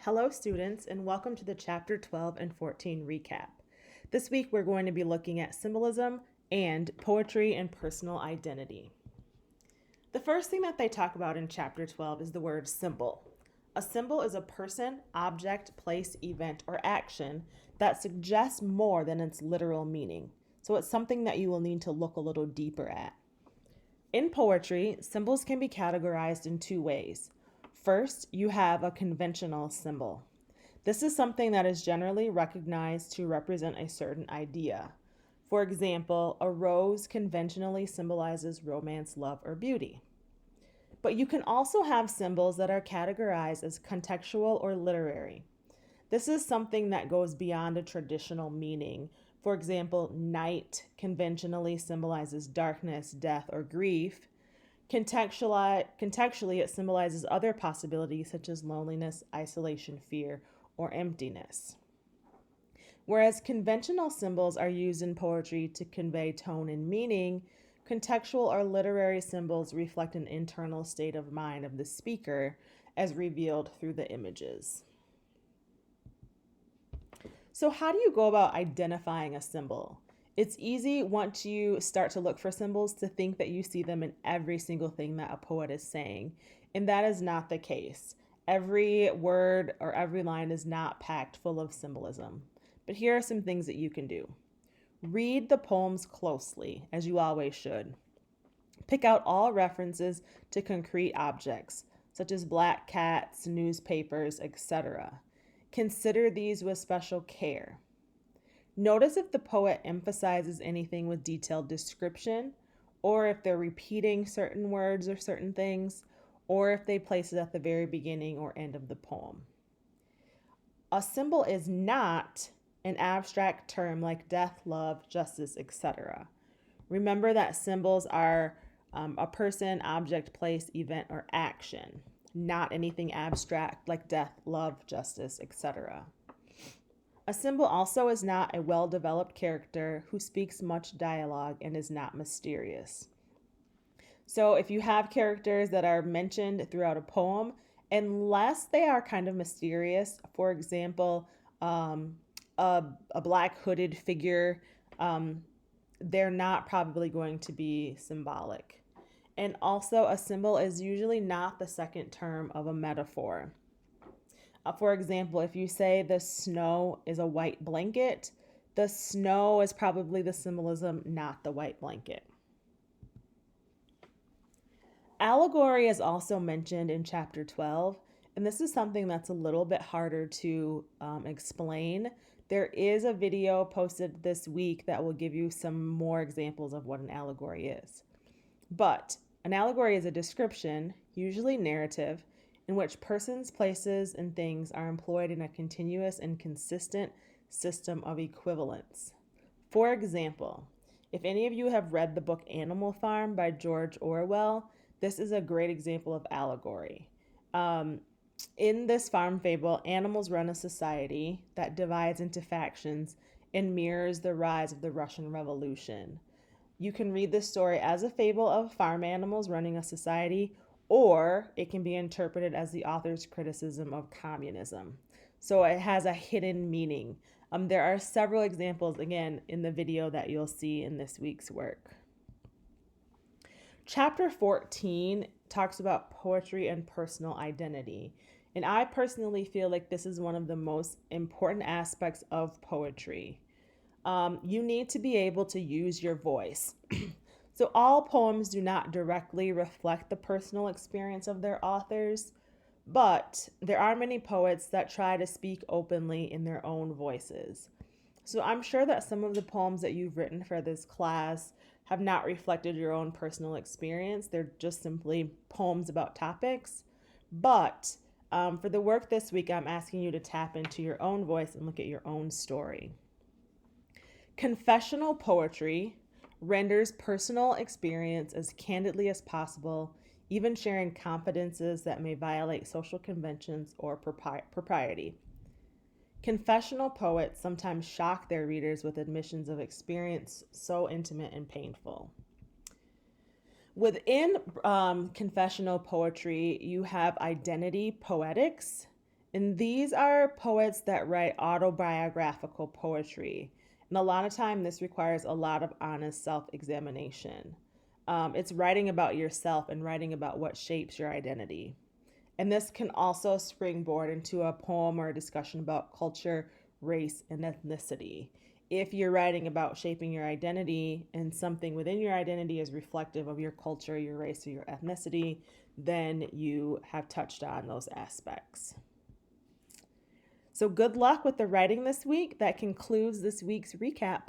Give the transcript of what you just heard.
Hello students and welcome to the Chapter 12 and 14 recap. This week we're going to be looking at symbolism and poetry and personal identity. The first thing that they talk about in Chapter 12 is the word symbol. A symbol is a person, object, place, event, or action that suggests more than its literal meaning. So it's something that you will need to look a little deeper at. In poetry, symbols can be categorized in two ways. First, you have a conventional symbol. This is something that is generally recognized to represent a certain idea. For example, a rose conventionally symbolizes romance, love, or beauty. But you can also have symbols that are categorized as contextual or literary. This is something that goes beyond a traditional meaning. For example, night conventionally symbolizes darkness, death, or grief. Contextually, it symbolizes other possibilities such as loneliness, isolation, fear, or emptiness. Whereas conventional symbols are used in poetry to convey tone and meaning, contextual or literary symbols reflect an internal state of mind of the speaker as revealed through the images. So how do you go about identifying a symbol? It's easy once you start to look for symbols to think that you see them in every single thing that a poet is saying, and that is not the case. Every word or every line is not packed full of symbolism. But here are some things that you can do. Read the poems closely, as you always should. Pick out all references to concrete objects, such as black cats, newspapers, etc. Consider these with special care. Notice if the poet emphasizes anything with detailed description, or if they're repeating certain words or certain things, or if they place it at the very beginning or end of the poem. A symbol is not an abstract term like death, love, justice, etc. Remember that symbols are a person, object, place, event, or action, not anything abstract like death, love, justice, etc. A symbol also is not a well-developed character who speaks much dialogue and is not mysterious. So if you have characters that are mentioned throughout a poem, unless they are kind of mysterious, for example, a black hooded figure, they're not probably going to be symbolic. And also, a symbol is usually not the second term of a metaphor. For example, if you say the snow is a white blanket, the snow is probably the symbolism, not the white blanket. Allegory is also mentioned in chapter 12, and this is something that's a little bit harder to explain. There is a video posted this week that will give you some more examples of what an allegory is. But an allegory is a description, usually narrative, in which persons, places, and things are employed in a continuous and consistent system of equivalence. For example, if any of you have read the book Animal Farm by George Orwell, this is a great example of allegory. In this farm fable, animals run a society that divides into factions and mirrors the rise of the Russian Revolution. You can read this story as a fable of farm animals running a society, or it can be interpreted as the author's criticism of communism. So it has a hidden meaning. There are several examples, again, in the video that you'll see in this week's work. Chapter 14 talks about poetry and personal identity. And I personally feel like this is one of the most important aspects of poetry. You need to be able to use your voice. So all poems do not directly reflect the personal experience of their authors, but there are many poets that try to speak openly in their own voices. So I'm sure that some of the poems that you've written for this class have not reflected your own personal experience. They're just simply poems about topics. But for the work this week, I'm asking you to tap into your own voice and look at your own story. Confessional poetry renders personal experience as candidly as possible, even sharing confidences that may violate social conventions or propriety. Confessional poets sometimes shock their readers with admissions of experience so intimate and painful. Within confessional poetry, you have identity poetics And these are poets that write autobiographical poetry. And a lot of time, this requires a lot of honest self examination. It's writing about yourself and writing about what shapes your identity. And this can also springboard into a poem or a discussion about culture, race, and ethnicity. If you're writing about shaping your identity and something within your identity is reflective of your culture, your race, or your ethnicity, then you have touched on those aspects. So good luck with the writing this week. That concludes this week's recap.